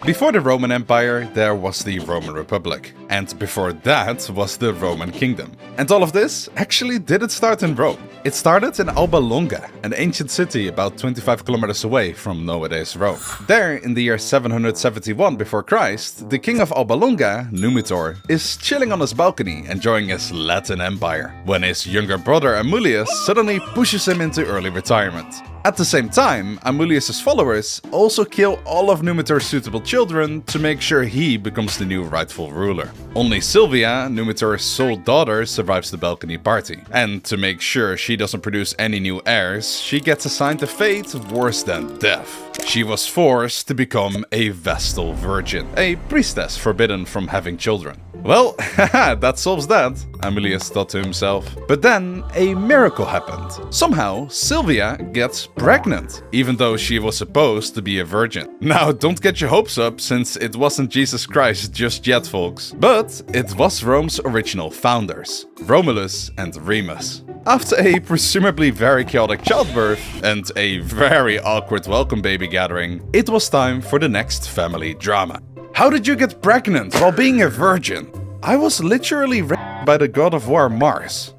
Before the Roman Empire, there was the Roman Republic. And before that was the Roman Kingdom. And all of this actually didn't start in Rome. It started in Alba Longa, an ancient city about 25 kilometers away from nowadays Rome. There, in the year 771 before Christ, the king of Alba Longa, Numitor, is chilling on his balcony enjoying his Latin Empire, when his younger brother Amulius suddenly pushes him into early retirement. At the same time, Amulius' followers also kill all of Numitor's suitable children to make sure he becomes the new rightful ruler. Only Silvia, Numitor's sole daughter, survives the balcony party. And to make sure she doesn't produce any new heirs, she gets assigned a fate worse than death. She was forced to become a Vestal Virgin, a priestess forbidden from having children. Well, haha, that solves that, Amulius thought to himself. But then a miracle happened. Somehow, Silvia gets pregnant, even though she was supposed to be a virgin. Now, don't get your hopes up, since it wasn't Jesus Christ just yet, folks. But it was Rome's original founders, Romulus and Remus. After a presumably very chaotic childbirth and a very awkward welcome baby gathering, it was time for the next family drama. How did you get pregnant while being a virgin? I was literally raped by the god of war Mars.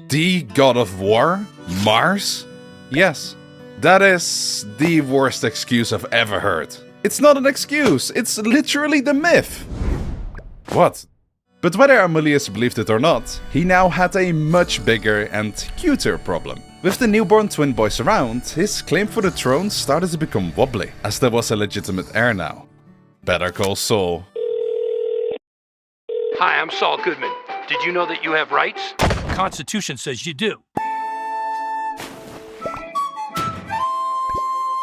The god of war? Mars? Yes, that is the worst excuse I've ever heard. It's not an excuse, it's literally the myth. What? But whether Amulius believed it or not, he now had a much bigger and cuter problem. With the newborn twin boys around, his claim for the throne started to become wobbly, as there was a legitimate heir now. Better call Saul. Hi, I'm Saul Goodman. Did you know that you have rights? The Constitution says you do.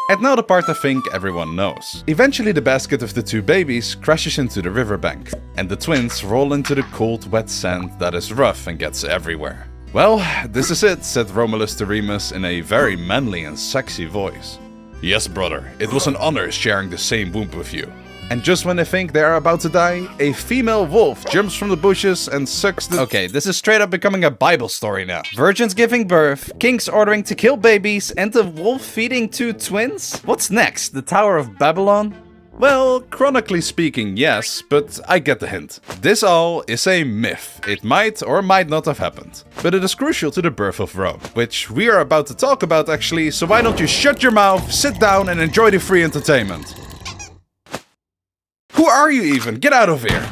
And now the part I think everyone knows. Eventually the basket of the two babies crashes into the riverbank, and the twins roll into the cold wet sand that is rough and gets everywhere. Well, this is it, said Romulus to Remus in a very manly and sexy voice. Yes, brother, it was an honor sharing the same womb with you. And just when they think they are about to die, a female wolf jumps from the bushes and sucks the— Okay, this is straight up becoming a Bible story now. Virgins giving birth, kings ordering to kill babies, and the wolf feeding two twins? What's next, the Tower of Babylon? Well, chronically speaking, yes, but I get the hint. This all is a myth. It might or might not have happened. But it is crucial to the birth of Rome, which we are about to talk about actually, so why don't you shut your mouth, sit down and enjoy the free entertainment. Who are you even? Get out of here!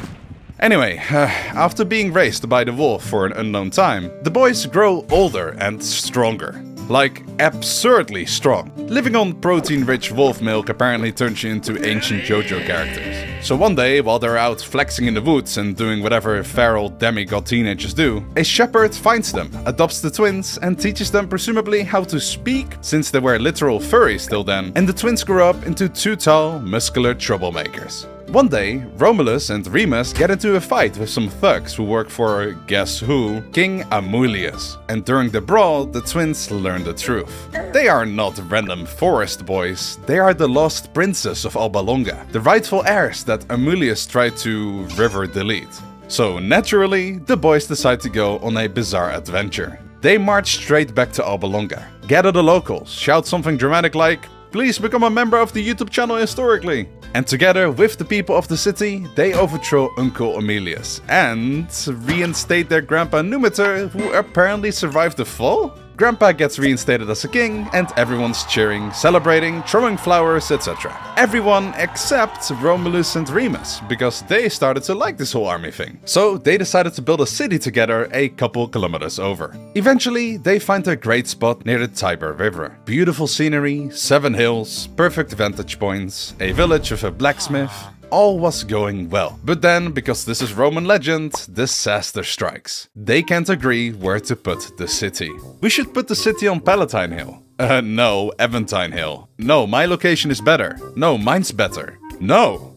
Anyway, after being raised by the wolf for an unknown time, the boys grow older and stronger. Like, absurdly strong. Living on protein-rich wolf milk apparently turns you into ancient JoJo characters. So one day, while they're out flexing in the woods and doing whatever feral demigod teenagers do, a shepherd finds them, adopts the twins, and teaches them presumably how to speak, since they were literal furries till then, and the twins grew up into two tall, muscular troublemakers. One day, Romulus and Remus get into a fight with some thugs who work for, guess who, King Amulius. And during the brawl, the twins learn the truth. They are not random forest boys, they are the lost princes of Alba Longa, the rightful heirs that Amulius tried to river delete. So naturally, the boys decide to go on a bizarre adventure. They march straight back to Alba Longa, gather the locals, shout something dramatic like, "Please become a member of the YouTube channel Historically." And together with the people of the city, they overthrow Uncle Amulius and reinstate their grandpa Numitor, who apparently survived the fall? Grandpa gets reinstated as a king, and everyone's cheering, celebrating, throwing flowers, etc. Everyone except Romulus and Remus, because they started to like this whole army thing. So they decided to build a city together a couple kilometers over. Eventually, they find a great spot near the Tiber River. Beautiful scenery, 7 hills, perfect vantage points, a village with a blacksmith. All was going well. But then, because this is Roman legend, disaster strikes. They can't agree where to put the city. We should put the city on Palatine Hill. No, Aventine Hill. No, my location is better. No, mine's better. No.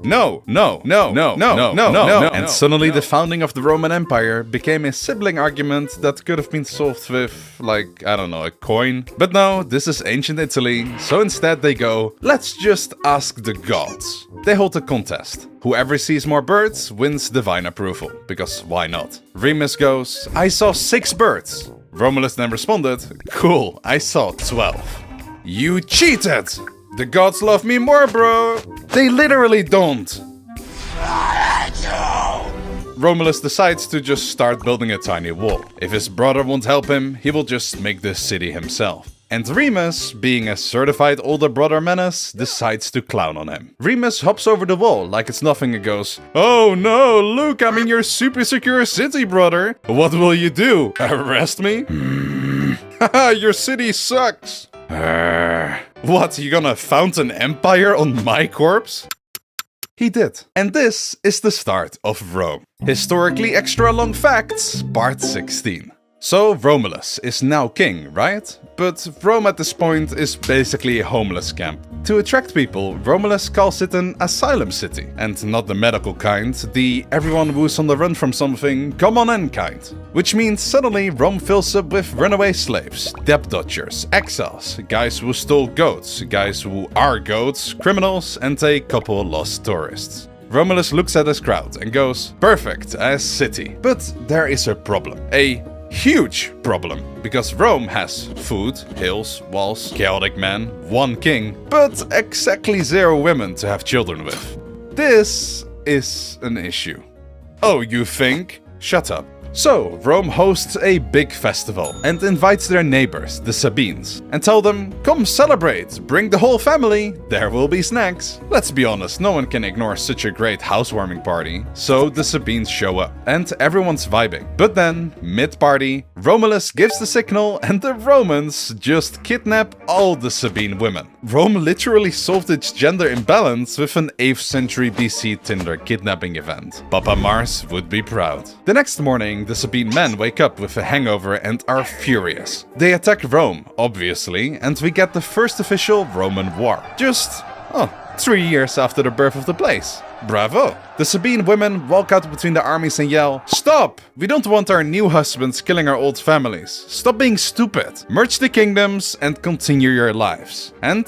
And suddenly the founding of the Roman Empire became a sibling argument that could have been solved with, like, I don't know, a coin. But no, this is ancient Italy, so instead they go, let's just ask the gods. They hold a contest. Whoever sees more birds wins divine approval, because why not? Remus goes, I saw 6 birds. Romulus then responded, cool, I saw 12. You cheated! The gods love me more, bro. They literally don't. Romulus decides to just start building a tiny wall. If his brother won't help him, he will just make the city himself. And Remus, being a certified older brother menace, decides to clown on him. Remus hops over the wall like it's nothing and goes, "Oh no, look, I'm in your super secure city, brother. What will you do? Arrest me? Haha, your city sucks. What, you gonna found an empire on my corpse?" He did. And this is the start of Rome. Historically extra long facts, part 16. So Romulus is now king, right? But Rome at this point is basically a homeless camp. To attract people, Romulus calls it an asylum city, and not the medical kind, the everyone who's on the run from something, come on in kind. Which means suddenly Rome fills up with runaway slaves, debt dodgers, exiles, guys who stole goats, guys who are goats, criminals, and a couple lost tourists. Romulus looks at his crowd and goes, "Perfect as city." But there is a problem. A huge problem, because Rome has food, hills, walls, chaotic men, one king, but exactly 0 women to have children with. This is an issue. Oh, you think? Shut up. So, Rome hosts a big festival and invites their neighbors, the Sabines, and tell them, "Come celebrate, bring the whole family, there will be snacks." Let's be honest, no one can ignore such a great housewarming party, so the Sabines show up, and everyone's vibing. But then, mid-party, Romulus gives the signal and the Romans just kidnap all the Sabine women. Rome literally solved its gender imbalance with an 8th century BC Tinder kidnapping event. Papa Mars would be proud. The next morning, the Sabine men wake up with a hangover and are furious. They attack Rome, obviously, and we get the first official Roman war. Just, 3 years after the birth of the place. Bravo! The Sabine women walk out between the armies and yell, "Stop! We don't want our new husbands killing our old families. Stop being stupid. Merge the kingdoms and continue your lives." And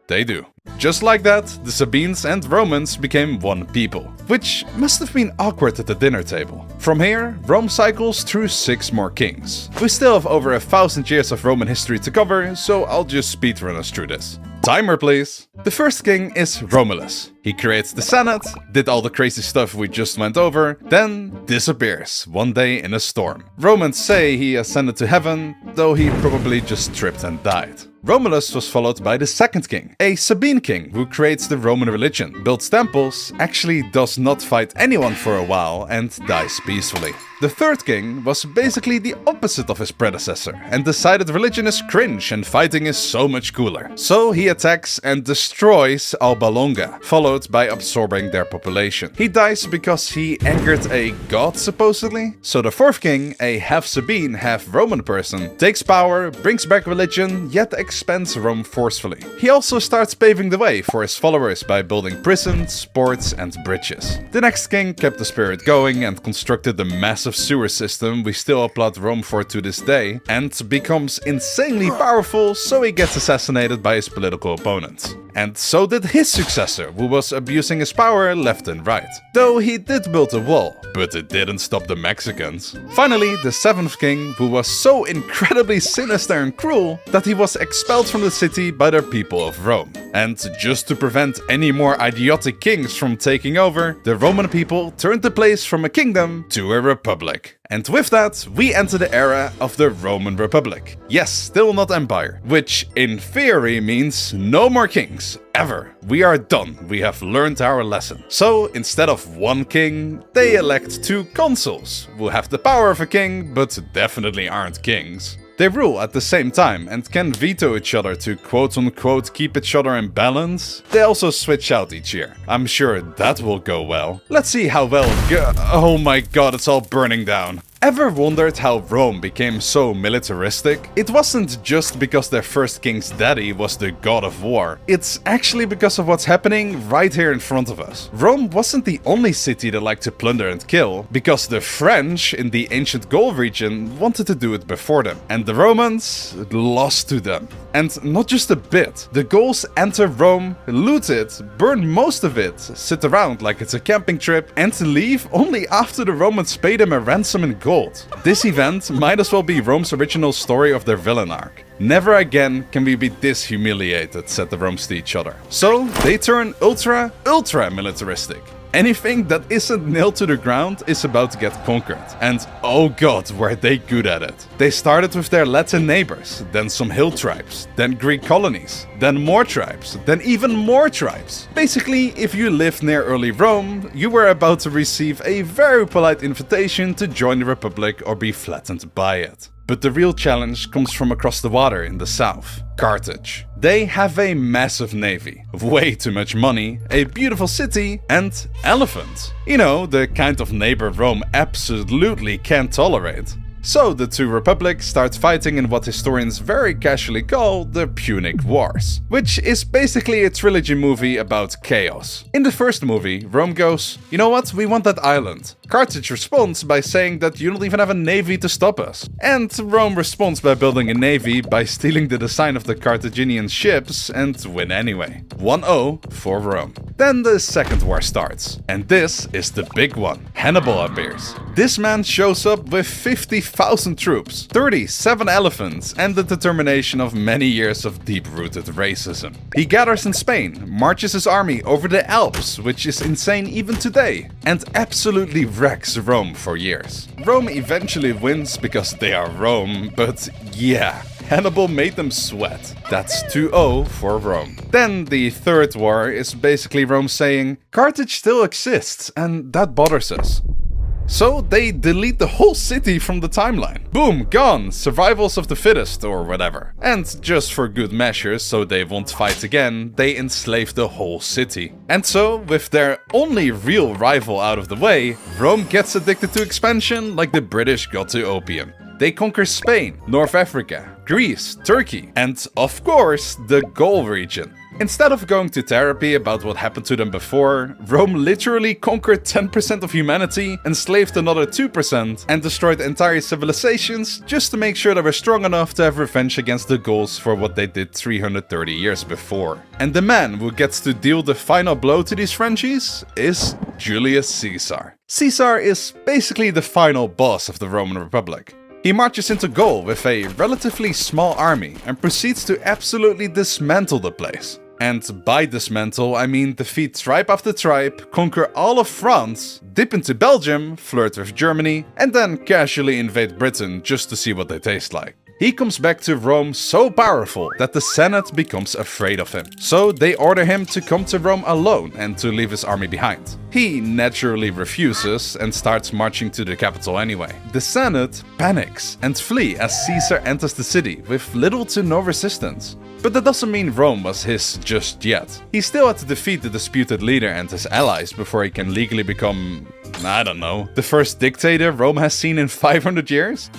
they do. Just like that, the Sabines and Romans became one people, which must have been awkward at the dinner table. From here, Rome cycles through 6 more kings. We still have over 1,000 years of Roman history to cover, so I'll just speedrun us through this. Timer, please. The first king is Romulus. He creates the Senate, did all the crazy stuff we just went over, then disappears one day in a storm. Romans say he ascended to heaven, though he probably just tripped and died. Romulus was followed by the second king, a Sabine king who creates the Roman religion, builds temples, actually does not fight anyone for a while, and dies peacefully. The third king was basically the opposite of his predecessor and decided religion is cringe and fighting is so much cooler. So he attacks and destroys Alba Longa, followed by absorbing their population. He dies because he angered a god, supposedly. So the fourth king, a half Sabine, half Roman person, takes power, brings back religion, yet expands Rome forcefully. He also starts paving the way for his followers by building prisons, ports, and bridges. The next king kept the spirit going and constructed the massive sewer system we still applaud Rome for to this day, and becomes insanely powerful, so he gets assassinated by his political opponents. And so did his successor, who was abusing his power left and right. Though he did build a wall, but it didn't stop the Mexicans. Finally, the seventh king, who was so incredibly sinister and cruel that he was expelled from the city by the people of Rome. And just to prevent any more idiotic kings from taking over, the Roman people turned the place from a kingdom to a republic. And with that, we enter the era of the Roman Republic. Yes, still not empire, which in theory means no more kings, ever. We are done, we have learned our lesson. So, instead of one king, they elect 2 consuls, who have the power of a king, but definitely aren't kings. They rule at the same time and can veto each other to quote-unquote keep each other in balance. They also switch out each year. I'm sure that will go well. Let's see how well oh my god, it's all burning down. Ever wondered how Rome became so militaristic? It wasn't just because their first king's daddy was the god of war. It's actually because of what's happening right here in front of us. Rome wasn't the only city that liked to plunder and kill, because the French in the ancient Gaul region wanted to do it before them, and the Romans lost to them. And not just a bit. The Gauls enter Rome, loot it, burn most of it, sit around like it's a camping trip, and leave only after the Romans pay them a ransom in gold. revolt. This event might as well be Rome's original story of their villain arc. Never again can we be this humiliated, said the Romans to each other. So they turn ultra militaristic. Anything that isn't nailed to the ground is about to get conquered. And oh god, were they good at it. They started with their Latin neighbors, then some hill tribes, then Greek colonies, then more tribes, then even more tribes. Basically, if you lived near early Rome, you were about to receive a very polite invitation to join the Republic or be flattened by it. But the real challenge comes from across the water in the south, Carthage. They have a massive navy, way too much money, a beautiful city, and elephants. You know, the kind of neighbor Rome absolutely can't tolerate. So the two republics start fighting in what historians very casually call the Punic Wars, which is basically a trilogy movie about chaos. In the first movie, Rome goes, you know what, we want that island. Carthage responds by saying that you don't even have a navy to stop us. And Rome responds by building a navy by stealing the design of the Carthaginian ships and win anyway. 1-0 for Rome. Then the second war starts, and this is the big one. Hannibal appears. This man shows up with 50,000 troops, 37 elephants, and the determination of many years of deep-rooted racism. He gathers in Spain, marches his army over the Alps, which is insane even today, and absolutely wrecks Rome for years. Rome eventually wins because they are Rome, but yeah, Hannibal made them sweat. That's 2-0 for Rome. Then the third war is basically Rome saying, Carthage still exists, and that bothers us. So they delete the whole city from the timeline. Boom, gone, survivals of the fittest or whatever. And just for good measure, so they won't fight again, they enslave the whole city. And so, with their only real rival out of the way, Rome gets addicted to expansion like the British got to opium. They conquer Spain, North Africa, Greece, Turkey, and of course, the Gaul region. Instead of going to therapy about what happened to them before, Rome literally conquered 10% of humanity, enslaved another 2%, and destroyed entire civilizations just to make sure they were strong enough to have revenge against the Gauls for what they did 330 years before. And the man who gets to deal the final blow to these Frenchies is Julius Caesar. Caesar is basically the final boss of the Roman Republic. He marches into Gaul with a relatively small army and proceeds to absolutely dismantle the place. And by dismantle, I mean defeat tribe after tribe, conquer all of France, dip into Belgium, flirt with Germany, and then casually invade Britain just to see what they taste like. He comes back to Rome so powerful that the Senate becomes afraid of him. So they order him to come to Rome alone and to leave his army behind. He naturally refuses and starts marching to the capital anyway. The Senate panics and flee as Caesar enters the city with little to no resistance. But that doesn't mean Rome was his just yet. He still had to defeat the disputed leader and his allies before he can legally become, I don't know, the first dictator Rome has seen in 500 years?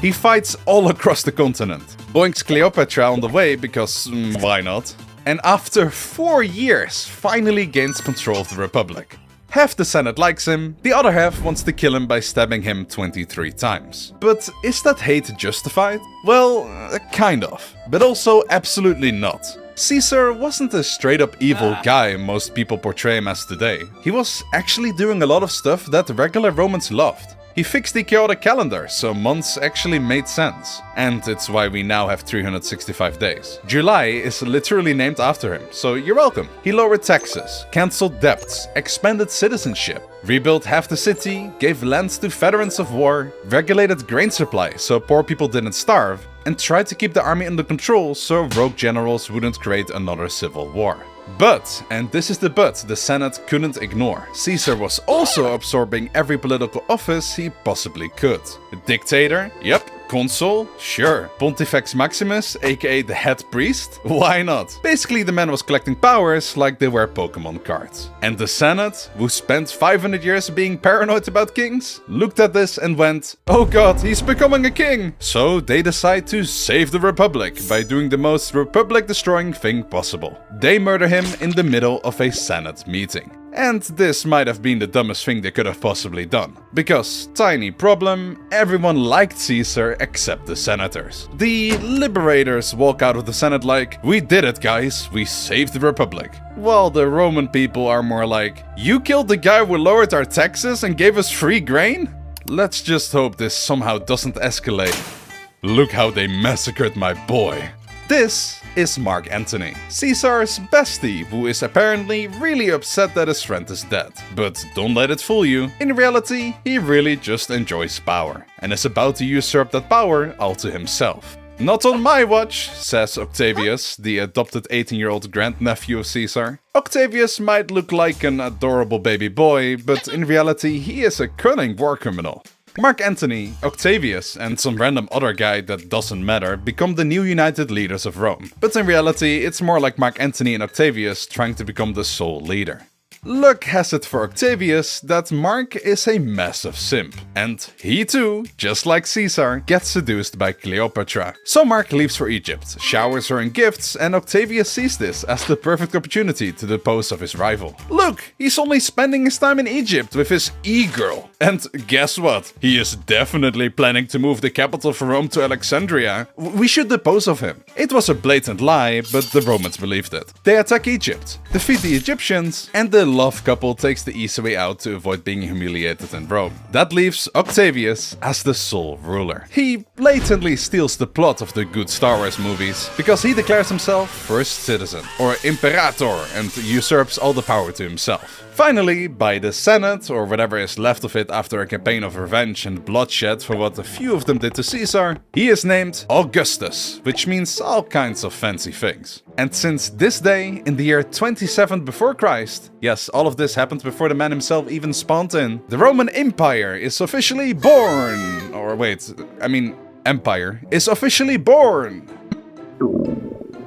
He fights all across the continent, boinks Cleopatra on the way because why not? And after 4 years, finally gains control of the Republic. Half the Senate likes him, the other half wants to kill him by stabbing him 23 times. But is that hate justified? Well, kind of, but also absolutely not. Caesar wasn't a straight-up evil guy most people portray him as today. He was actually doing a lot of stuff that regular Romans loved. He fixed the chaotic calendar, so months actually made sense. And it's why we now have 365 days. July is literally named after him, so you're welcome. He lowered taxes, cancelled debts, expanded citizenship, rebuilt half the city, gave lands to veterans of war, regulated grain supply so poor people didn't starve, and tried to keep the army under control so rogue generals wouldn't create another civil war. But, and this is the but, the Senate couldn't ignore. Caesar was also absorbing every political office he possibly could. A dictator? Yep. Consul? Sure. Pontifex Maximus, aka the head priest? Why not? Basically, the man was collecting powers like they were Pokemon cards. And the Senate, who spent 500 years being paranoid about kings, looked at this and went, oh god, he's becoming a king! So they decide to save the Republic by doing the most Republic-destroying thing possible. They murder him in the middle of a Senate meeting. And this might have been the dumbest thing they could have possibly done. Because, tiny problem, everyone liked Caesar except the senators. The liberators walk out of the Senate like, we did it guys, we saved the Republic. While the Roman people are more like, you killed the guy who lowered our taxes and gave us free grain? Let's just hope this somehow doesn't escalate. Look how they massacred my boy. This is Mark Antony, Caesar's bestie, who is apparently really upset that his friend is dead. But don't let it fool you, in reality, he really just enjoys power, and is about to usurp that power all to himself. Not on my watch, says Octavius, the adopted 18-year-old grandnephew of Caesar. Octavius might look like an adorable baby boy, but in reality he is a cunning war criminal. Mark Antony, Octavius, and some random other guy that doesn't matter become the new united leaders of Rome. But in reality, it's more like Mark Antony and Octavius trying to become the sole leader. Luck has it for Octavius that Mark is a massive simp, and he too, just like Caesar, gets seduced by Cleopatra. So Mark leaves for Egypt, showers her in gifts, and Octavius sees this as the perfect opportunity to depose of his rival. Look, he's only spending his time in Egypt with his e-girl. And guess what? He is definitely planning to move the capital from Rome to Alexandria. We should depose of him. It was a blatant lie, but the Romans believed it. They attack Egypt, defeat the Egyptians, and the love couple takes the easy way out to avoid being humiliated in Rome. That leaves Octavius as the sole ruler. He blatantly steals the plot of the good Star Wars movies because he declares himself first citizen, or imperator, and usurps all the power to himself. Finally, by the Senate, or whatever is left of it after a campaign of revenge and bloodshed for what a few of them did to Caesar, he is named Augustus, which means all kinds of fancy things. And since this day, in the year 27 before Christ, yes, all of this happened before the man himself even spawned in, the Roman Empire is officially born. Or wait, Empire is officially born.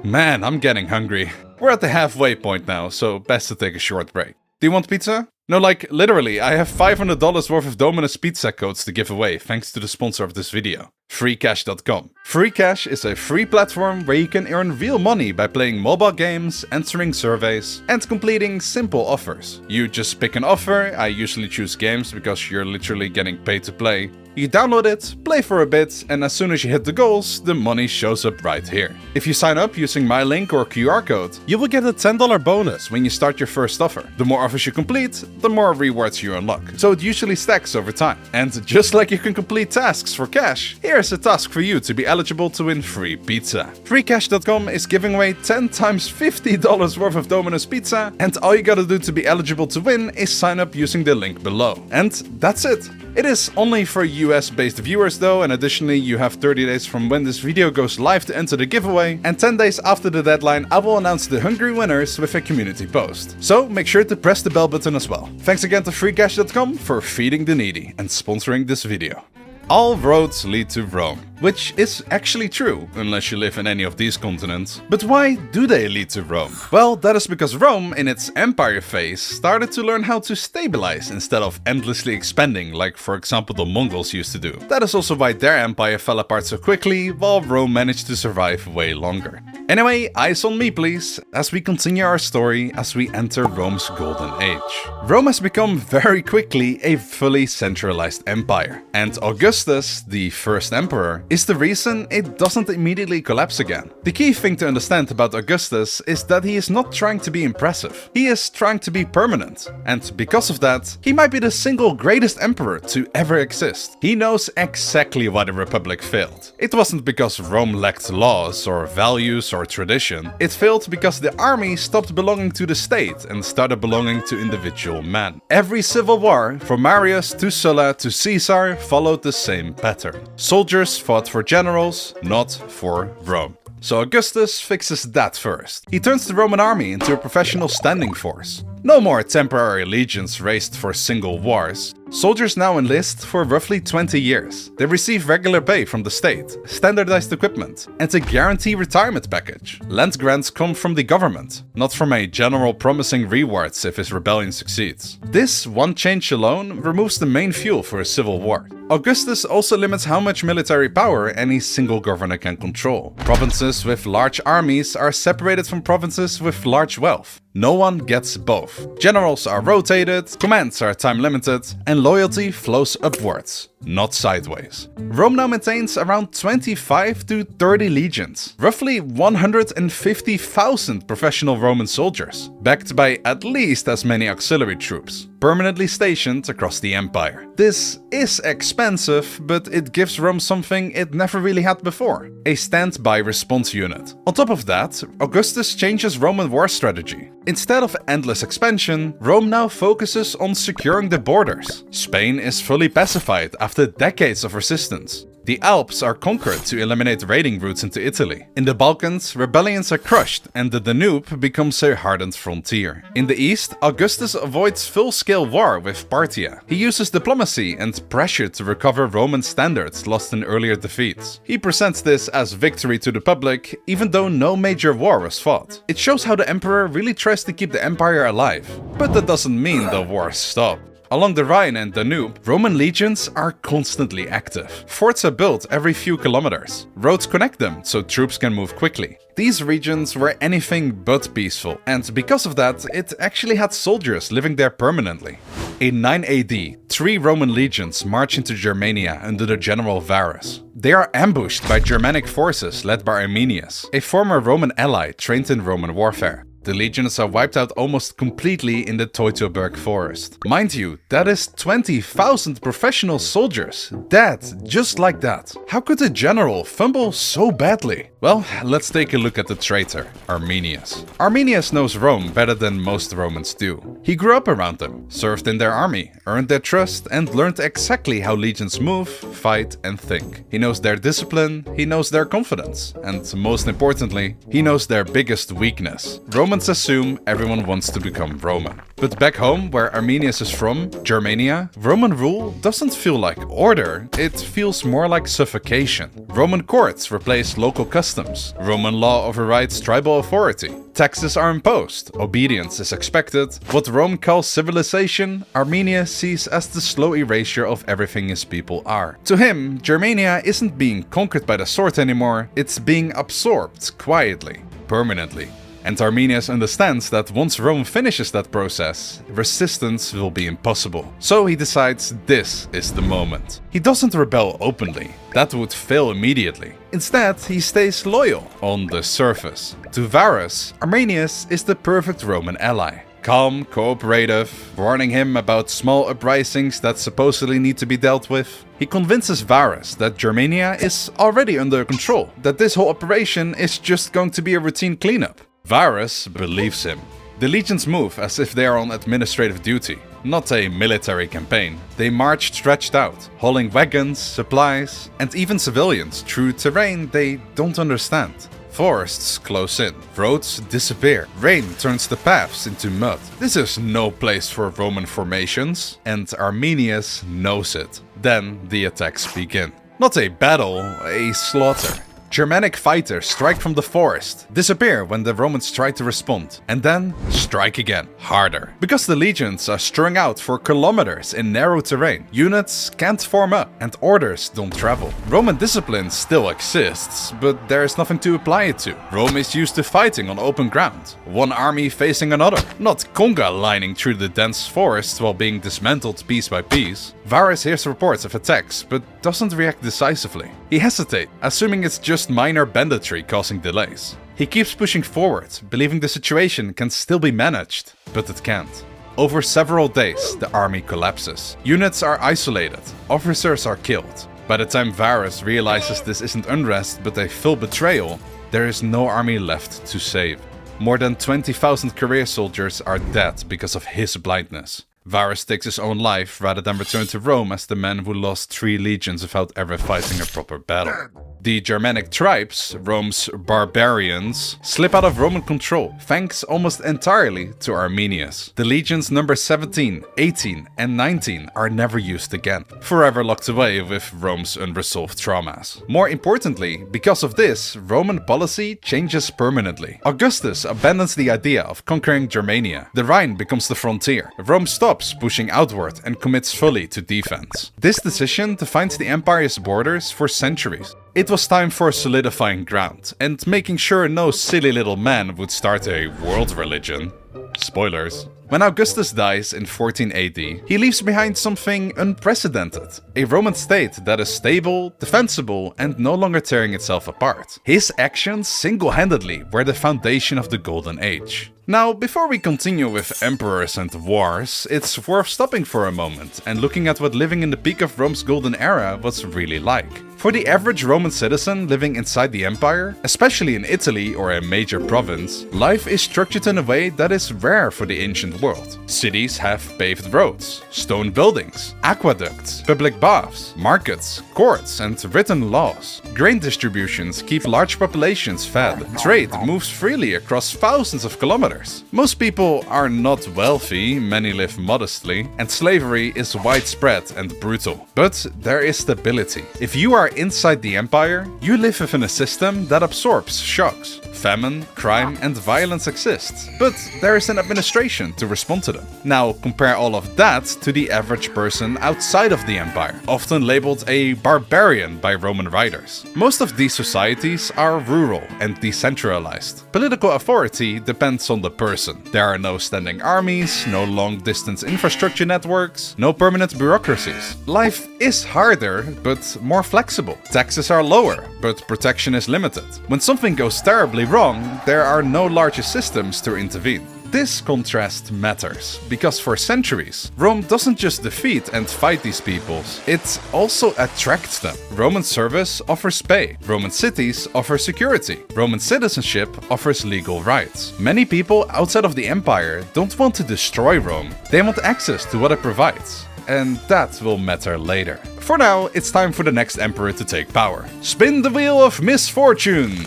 Man, I'm getting hungry. We're at the halfway point now, so best to take a short break. Do you want pizza? No, like, literally, I have $500 worth of Dominus pizza codes to give away, thanks to the sponsor of this video, freecash.com. Freecash is a free platform where you can earn real money by playing mobile games, answering surveys, and completing simple offers. You just pick an offer. I usually choose games because you're literally getting paid to play. You download it, play for a bit, and as soon as you hit the goals, the money shows up right here. If you sign up using my link or QR code, you will get a $10 bonus when you start your first offer. The more offers you complete, the more rewards you unlock. So it usually stacks over time. And just like you can complete tasks for cash, here's a task for you to be eligible to win free pizza. Freecash.com is giving away 10 times $50 worth of Domino's pizza, and all you gotta do to be eligible to win is sign up using the link below. And that's it. It is only for US-based viewers though, and additionally you have 30 days from when this video goes live to enter the giveaway, and 10 days after the deadline I will announce the hungry winners with a community post. So make sure to press the bell button as well. Thanks again to freecash.com for feeding the needy and sponsoring this video. All roads lead to Rome, which is actually true, unless you live in any of these continents. But why do they lead to Rome? Well, that is because Rome, in its empire phase, started to learn how to stabilize instead of endlessly expanding, like for example the Mongols used to do. That is also why their empire fell apart so quickly, while Rome managed to survive way longer. Anyway, eyes on me please, as we continue our story as we enter Rome's golden age. Rome has become very quickly a fully centralized empire, and Augustus, the first emperor, is the reason it doesn't immediately collapse again. The key thing to understand about Augustus is that he is not trying to be impressive, he is trying to be permanent, and because of that, he might be the single greatest emperor to ever exist. He knows exactly why the Republic failed. It wasn't because Rome lacked laws or values or tradition, it failed because the army stopped belonging to the state and started belonging to individual men. Every civil war, from Marius to Sulla to Caesar, followed the same pattern. Soldiers fought for generals, not for Rome. So Augustus fixes that first. He turns the Roman army into a professional standing force. No more temporary legions raised for single wars. Soldiers now enlist for roughly 20 years. They receive regular pay from the state, standardized equipment, and a guaranteed retirement package. Land grants come from the government, not from a general promising rewards if his rebellion succeeds. This one change alone removes the main fuel for a civil war. Augustus also limits how much military power any single governor can control. Provinces with large armies are separated from provinces with large wealth. No one gets both. Generals are rotated, commands are time limited, and loyalty flows upwards. not sideways. Rome now maintains around 25 to 30 legions, roughly 150,000 professional Roman soldiers, backed by at least as many auxiliary troops, permanently stationed across the empire. This is expensive, but it gives Rome something it never really had before: a standby response unit. On top of that, Augustus changes Roman war strategy. Instead of endless expansion, Rome now focuses on securing the borders. Spain is fully pacified after decades of resistance. The Alps are conquered to eliminate raiding routes into Italy. In the Balkans, rebellions are crushed and the Danube becomes a hardened frontier. In the east, Augustus avoids full-scale war with Parthia. He uses diplomacy and pressure to recover Roman standards lost in earlier defeats. He presents this as victory to the public, even though no major war was fought. It shows how the emperor really tries to keep the empire alive. But that doesn't mean the wars stop. Along the Rhine and Danube, Roman legions are constantly active. Forts are built every few kilometers. Roads connect them so troops can move quickly. These regions were anything but peaceful, and because of that, it actually had soldiers living there permanently. In 9 AD, 3 Roman legions march into Germania under the general Varus. They are ambushed by Germanic forces led by Arminius, a former Roman ally trained in Roman warfare. The legions are wiped out almost completely in the Teutoburg forest. Mind you, that is 20,000 professional soldiers, dead just like that. How could a general fumble so badly? Well, let's take a look at the traitor, Arminius. Arminius knows Rome better than most Romans do. He grew up around them, served in their army, earned their trust, and learned exactly how legions move, fight, and think. He knows their discipline, he knows their confidence, and most importantly, he knows their biggest weakness. Romans assume everyone wants to become Roman. But back home, where Arminius is from, Germania, Roman rule doesn't feel like order, it feels more like suffocation. Roman courts replace local customs. Roman law overrides tribal authority. Taxes are imposed. Obedience is expected. What Rome calls civilization, Arminius sees as the slow erasure of everything his people are. To him, Germania isn't being conquered by the sword anymore, it's being absorbed quietly, permanently. And Arminius understands that once Rome finishes that process, resistance will be impossible. So he decides this is the moment. He doesn't rebel openly. That would fail immediately. Instead, he stays loyal on the surface. To Varus, Arminius is the perfect Roman ally. Calm, cooperative, warning him about small uprisings that supposedly need to be dealt with. He convinces Varus that Germania is already under control, that this whole operation is just going to be a routine cleanup. Varus believes him. The legions move as if they are on administrative duty, not a military campaign. They march stretched out, hauling wagons, supplies, and even civilians through terrain they don't understand. Forests close in, roads disappear, rain turns the paths into mud. This is no place for Roman formations, and Arminius knows it. Then the attacks begin. Not a battle, a slaughter. Germanic fighters strike from the forest, disappear when the Romans try to respond, and then strike again, harder. Because the legions are strung out for kilometers in narrow terrain, units can't form up and orders don't travel. Roman discipline still exists, but there is nothing to apply it to. Rome is used to fighting on open ground, one army facing another, not conga lining through the dense forest while being dismantled piece by piece. Varus hears reports of attacks, but doesn't react decisively. He hesitates, assuming it's just minor banditry causing delays. He keeps pushing forward, believing the situation can still be managed, but it can't. Over several days, the army collapses. Units are isolated, officers are killed. By the time Varus realizes this isn't unrest but a full betrayal, there is no army left to save. More than 20,000 career soldiers are dead because of his blindness. Varus takes his own life rather than return to Rome as the man who lost 3 legions without ever fighting a proper battle. The Germanic tribes, Rome's barbarians, slip out of Roman control, thanks almost entirely to Arminius. The legions number 17, 18, and 19 are never used again, forever locked away with Rome's unresolved traumas. More importantly, because of this, Roman policy changes permanently. Augustus abandons the idea of conquering Germania. The Rhine becomes the frontier. Rome stops pushing outward and commits fully to defense. This decision defines the empire's borders for centuries. It was time for solidifying ground and making sure no silly little man would start a world religion. Spoilers. When Augustus dies in 14 AD, he leaves behind something unprecedented. A Roman state that is stable, defensible, and no longer tearing itself apart. His actions single-handedly were the foundation of the Golden Age. Now, before we continue with emperors and wars, it's worth stopping for a moment and looking at what living in the peak of Rome's golden era was really like. For the average Roman citizen living inside the empire, especially in Italy or a major province, life is structured in a way that is rare for the ancient world. Cities have paved roads, stone buildings, aqueducts, public baths, markets, courts, and written laws. Grain distributions keep large populations fed. Trade moves freely across thousands of kilometers. Most people are not wealthy, many live modestly, and slavery is widespread and brutal. But there is stability. If you are inside the empire, you live within a system that absorbs shocks. Famine, crime, and violence exist, but there is an administration to respond to them. Now, compare all of that to the average person outside of the empire, often labeled a barbarian by Roman writers. Most of these societies are rural and decentralized. Political authority depends on the person. There are no standing armies, no long-distance infrastructure networks, no permanent bureaucracies. Life is harder, but more flexible. Taxes are lower, but protection is limited. When something goes terribly wrong, there are no larger systems to intervene. This contrast matters, because for centuries, Rome doesn't just defeat and fight these peoples, it also attracts them. Roman service offers pay, Roman cities offer security, Roman citizenship offers legal rights. Many people outside of the empire don't want to destroy Rome, they want access to what it provides. And that will matter later. For now, it's time for the next emperor to take power. Spin the wheel of misfortune!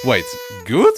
Wait, good?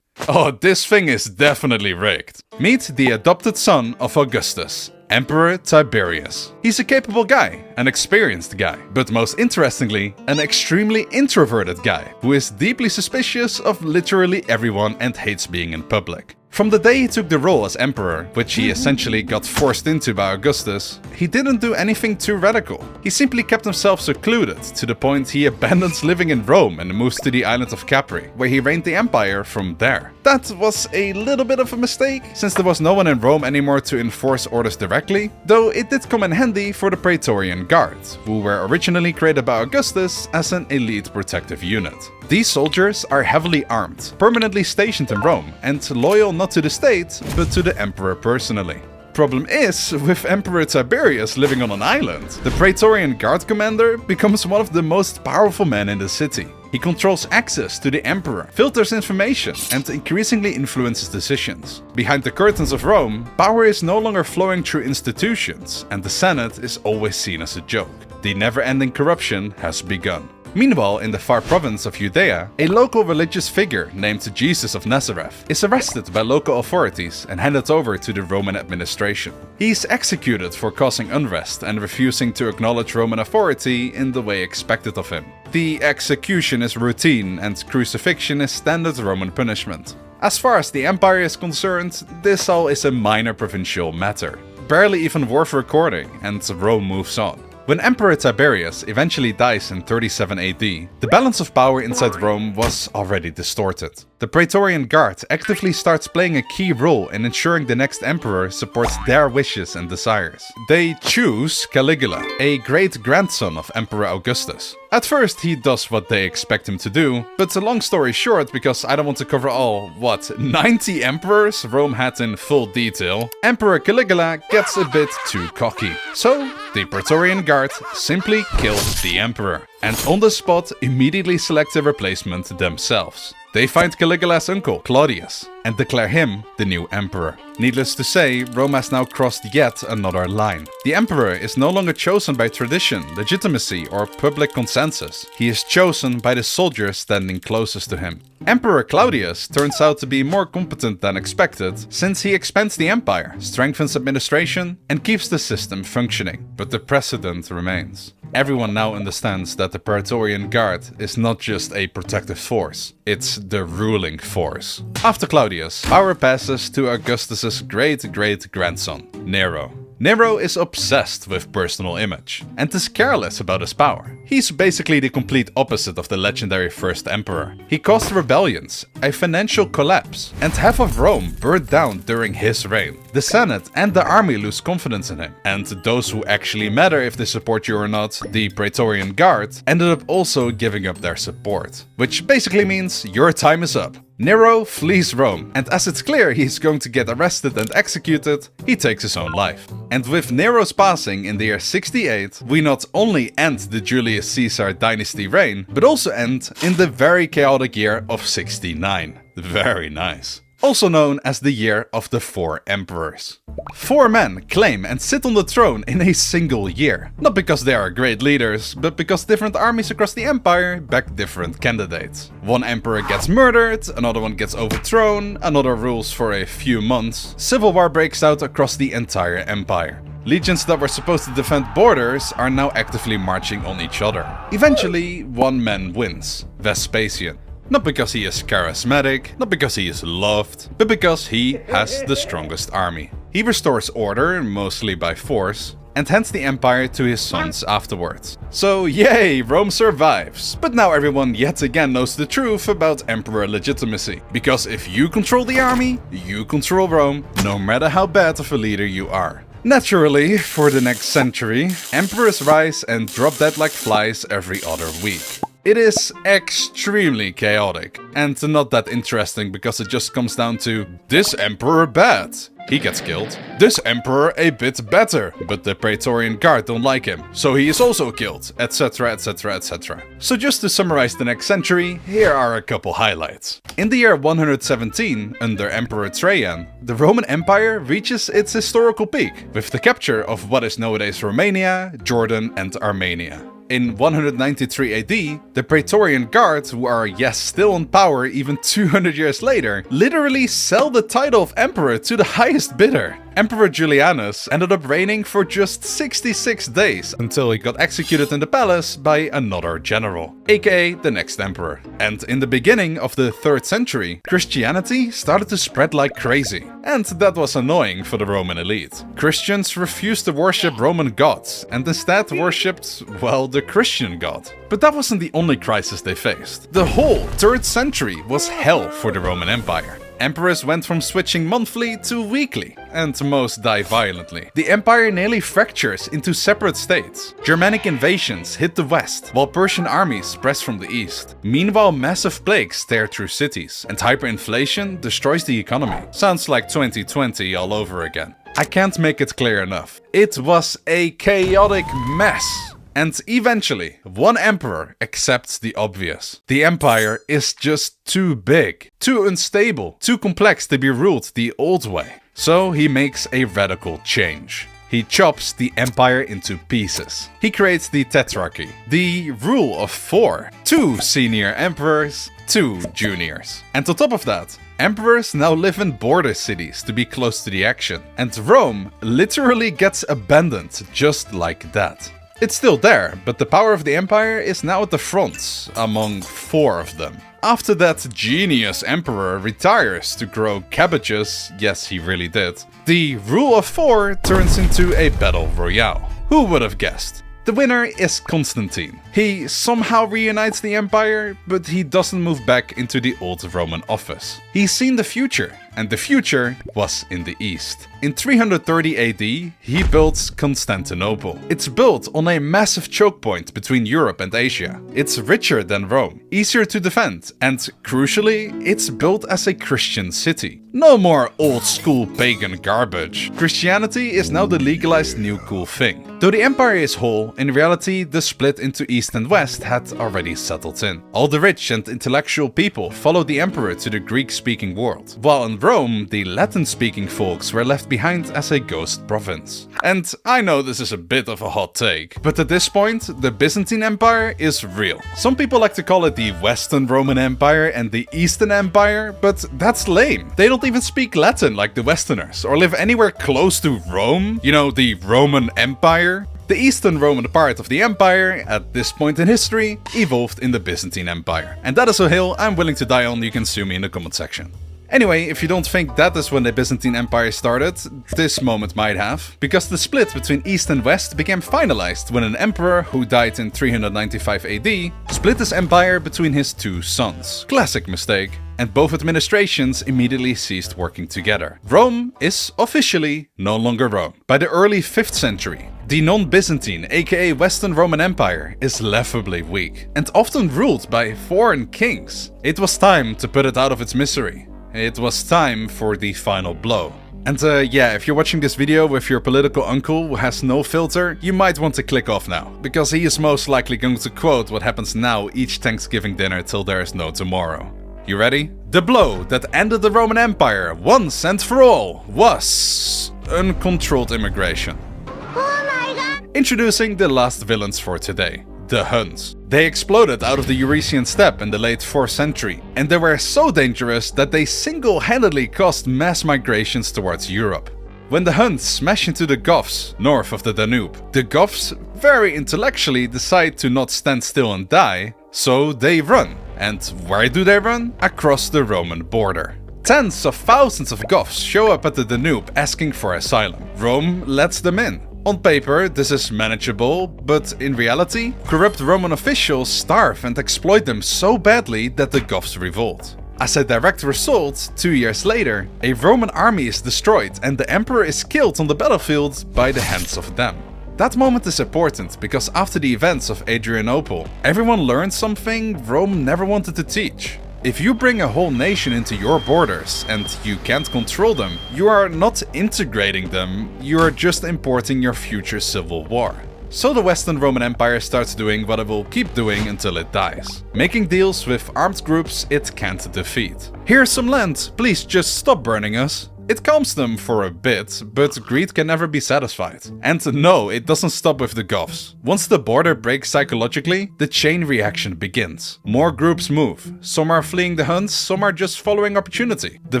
Oh, this thing is definitely rigged. Meet the adopted son of Augustus, Emperor Tiberius. He's a capable guy, an experienced guy, but most interestingly, an extremely introverted guy who is deeply suspicious of literally everyone and hates being in public. From the day he took the role as emperor, which he essentially got forced into by Augustus, he didn't do anything too radical. He simply kept himself secluded, to the point he abandons living in Rome and moves to the island of Capri, where he reigned the empire from there. That was a little bit of a mistake, since there was no one in Rome anymore to enforce orders directly, though it did come in handy for the Praetorian Guard, who were originally created by Augustus as an elite protective unit. These soldiers are heavily armed, permanently stationed in Rome, and loyal not to the state, but to the emperor personally. Problem is, with Emperor Tiberius living on an island, the Praetorian Guard commander becomes one of the most powerful men in the city. He controls access to the emperor, filters information, and increasingly influences decisions. Behind the curtains of Rome, power is no longer flowing through institutions, and the Senate is always seen as a joke. The never-ending corruption has begun. Meanwhile, in the far province of Judea, a local religious figure named Jesus of Nazareth is arrested by local authorities and handed over to the Roman administration. He is executed for causing unrest and refusing to acknowledge Roman authority in the way expected of him. The execution is routine and crucifixion is standard Roman punishment. As far as the empire is concerned, this all is a minor provincial matter, barely even worth recording, and Rome moves on. When Emperor Tiberius eventually dies in 37 AD, the balance of power inside Rome was already distorted. The Praetorian Guard actively starts playing a key role in ensuring the next emperor supports their wishes and desires. They choose Caligula, a great-grandson of Emperor Augustus. At first, he does what they expect him to do, but a long story short, because I don't want to cover all, 90 emperors Rome had in full detail, Emperor Caligula gets a bit too cocky. So, the Praetorian Guard simply killed the emperor, and on the spot immediately select a replacement themselves. They find Caligula's uncle, Claudius, and declare him the new emperor. Needless to say, Rome has now crossed yet another line. The emperor is no longer chosen by tradition, legitimacy, or public consensus. He is chosen by the soldiers standing closest to him. Emperor Claudius turns out to be more competent than expected, since he expands the empire, strengthens administration, and keeps the system functioning. But the precedent remains. Everyone now understands that the Praetorian Guard is not just a protective force, it's the ruling force. After Claudius, power passes to Augustus's great-great-grandson, Nero. Nero is obsessed with personal image and is careless about his power. He's basically the complete opposite of the legendary first emperor. He caused rebellions, a financial collapse, and half of Rome burned down during his reign. The Senate and the army lose confidence in him, and those who actually matter if they support you or not, the Praetorian Guard, ended up also giving up their support. Which basically means your time is up. Nero flees Rome, and as it's clear he's going to get arrested and executed, he takes his own life. And with Nero's passing in the year 68, we not only end the Julius Caesar dynasty reign, but also end in the very chaotic year of 69. Very nice. Also known as the Year of the Four Emperors. 4 men claim and sit on the throne in a single year. Not because they are great leaders, but because different armies across the empire back different candidates. One emperor gets murdered, another one gets overthrown, another rules for a few months. Civil war breaks out across the entire empire. Legions that were supposed to defend borders are now actively marching on each other. Eventually, one man wins, Vespasian. Not because he is charismatic, not because he is loved, but because he has the strongest army. He restores order, mostly by force, and hands the empire to his sons afterwards. So yay, Rome survives. But now everyone yet again knows the truth about emperor legitimacy. Because if you control the army, you control Rome, no matter how bad of a leader you are. Naturally, for the next century, emperors rise and drop dead like flies every other week. It is extremely chaotic, and not that interesting because it just comes down to this emperor bad. He gets killed. This emperor a bit better, but the Praetorian Guard don't like him, so he is also killed, etc, etc, etc. So just to summarize the next century, here are a couple highlights. In the year 117, under Emperor Trajan, the Roman Empire reaches its historical peak, with the capture of what is nowadays Romania, Jordan and Armenia. In 193 AD, the Praetorian Guard, who are yes still in power even 200 years later, literally sell the title of emperor to the highest bidder. Emperor Julianus ended up reigning for just 66 days until he got executed in the palace by another general, aka the next emperor. And in the beginning of the 3rd century, Christianity started to spread like crazy. And that was annoying for the Roman elite. Christians refused to worship Roman gods and instead worshipped, well, the Christian god. But that wasn't the only crisis they faced. The whole 3rd century was hell for the Roman Empire. Emperors went from switching monthly to weekly, and most die violently. The empire nearly fractures into separate states. Germanic invasions hit the west, while Persian armies press from the east. Meanwhile, massive plagues tear through cities, and hyperinflation destroys the economy. Sounds like 2020 all over again. I can't make it clear enough. It was a chaotic mess. And eventually, one emperor accepts the obvious. The empire is just too big, too unstable, too complex to be ruled the old way. So he makes a radical change. He chops the empire into pieces. He creates the Tetrarchy, the rule of 4. 2 senior emperors, 2 juniors. And on top of that, emperors now live in border cities to be close to the action. And Rome literally gets abandoned just like that. It's still there, but the power of the empire is now at the front, among 4 of them. After that genius emperor retires to grow cabbages, yes he really did, the rule of 4 turns into a battle royale. Who would have guessed? The winner is Constantine. He somehow reunites the empire, but he doesn't move back into the old Roman office. He's seen the future, and the future was in the east. In 330 AD, he built Constantinople. It's built on a massive choke point between Europe and Asia. It's richer than Rome, easier to defend, and crucially, it's built as a Christian city. No more old school pagan garbage. Christianity is now the legalized new cool thing. Though the empire is whole, in reality, the split into east and west had already settled in. All the rich and intellectual people followed the emperor to the Greek-speaking world, while in Rome, the Latin-speaking folks were left behind as a ghost province. And I know this is a bit of a hot take, but at this point, the Byzantine Empire is real. Some people like to call it the Western Roman Empire and the Eastern Empire, but that's lame. They don't even speak Latin like the Westerners, or live anywhere close to Rome, you know, the Roman Empire. The Eastern Roman part of the empire, at this point in history, evolved in the Byzantine Empire. And that is a hill I'm willing to die on, you can sue me in the comment section. Anyway, if you don't think that is when the Byzantine Empire started, this moment might have, because the split between East and West became finalized when an emperor who died in 395 AD split his empire between his two sons. Classic mistake. And both administrations immediately ceased working together. Rome is officially no longer Rome. By the early 5th century, the non-Byzantine, aka Western Roman Empire, is laughably weak and often ruled by foreign kings. It was time to put it out of its misery. It was time for the final blow. And yeah, if you're watching this video with your political uncle who has no filter, you might want to click off now, because he is most likely going to quote what happens now each Thanksgiving dinner till there is no tomorrow. You ready? The blow that ended the Roman Empire once and for all was uncontrolled immigration. Oh my god! Introducing the last villains for today. The Huns. They exploded out of the Eurasian steppe in the late 4th century, and they were so dangerous that they single-handedly caused mass migrations towards Europe. When the Huns smash into the Goths north of the Danube, the Goths very intellectually decide to not stand still and die, so they run. And where do they run? Across the Roman border. Tens of thousands of Goths show up at the Danube asking for asylum. Rome lets them in. On paper, this is manageable, but in reality, corrupt Roman officials starve and exploit them so badly that the Goths revolt. As a direct result, 2 years later, a Roman army is destroyed and the emperor is killed on the battlefield by the hands of them. That moment is important because after the events of Adrianople, everyone learned something Rome never wanted to teach. If you bring a whole nation into your borders and you can't control them, you are not integrating them, you are just importing your future civil war. So the Western Roman Empire starts doing what it will keep doing until it dies. Making deals with armed groups it can't defeat. Here's some land, please just stop burning us. It calms them for a bit, but greed can never be satisfied. And no, it doesn't stop with the Goths. Once the border breaks psychologically, the chain reaction begins. More groups move. Some are fleeing the Huns, some are just following opportunity. The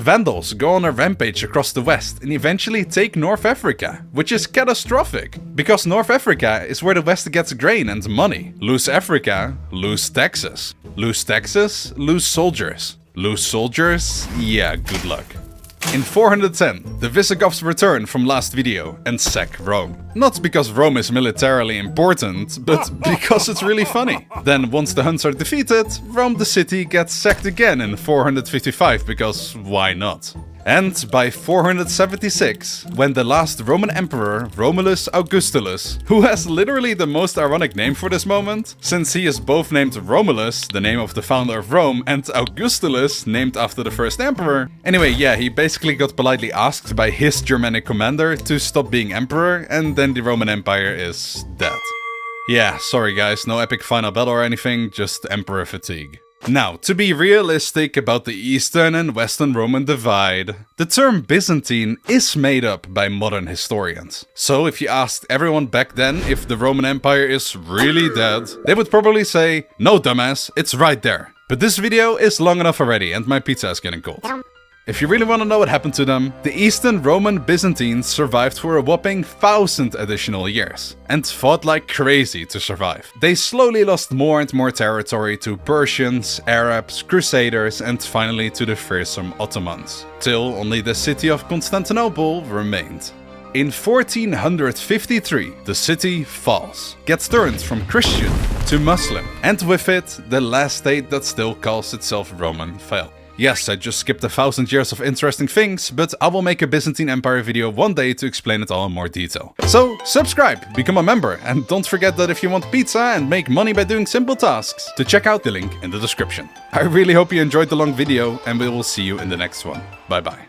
Vandals go on a rampage across the west and eventually take North Africa, which is catastrophic. Because North Africa is where the West gets grain and money. Lose Africa, lose taxes. Lose taxes, lose soldiers. Lose soldiers? Yeah, good luck. In 410, the Visigoths return from last video and sack Rome. Not because Rome is militarily important, but because it's really funny. Then once the Huns are defeated, Rome the city gets sacked again in 455 because why not? And by 476, when the last Roman emperor, Romulus Augustulus, who has literally the most ironic name for this moment, since he is both named Romulus, the name of the founder of Rome, and Augustulus, named after the first emperor. Anyway, yeah, he basically got politely asked by his Germanic commander to stop being emperor, and then the Roman Empire is dead. Yeah, sorry guys, no epic final battle or anything, just emperor fatigue. Now, to be realistic about the Eastern and Western Roman divide, the term Byzantine is made up by modern historians. So if you asked everyone back then if the Roman Empire is really dead, they would probably say, no dumbass, it's right there. But this video is long enough already and my pizza is getting cold. If you really want to know what happened to them, the Eastern Roman Byzantines survived for a whopping 1,000 additional years, and fought like crazy to survive. They slowly lost more and more territory to Persians, Arabs, Crusaders, and finally to the fearsome Ottomans, till only the city of Constantinople remained. In 1453, the city falls, gets turned from Christian to Muslim, and with it, the last state that still calls itself Roman fell. Yes, I just skipped 1,000 years of interesting things, but I will make a Byzantine Empire video one day to explain it all in more detail. So, subscribe, become a member, and don't forget that if you want pizza and make money by doing simple tasks, to check out the link in the description. I really hope you enjoyed the long video, and we will see you in the next one. Bye bye.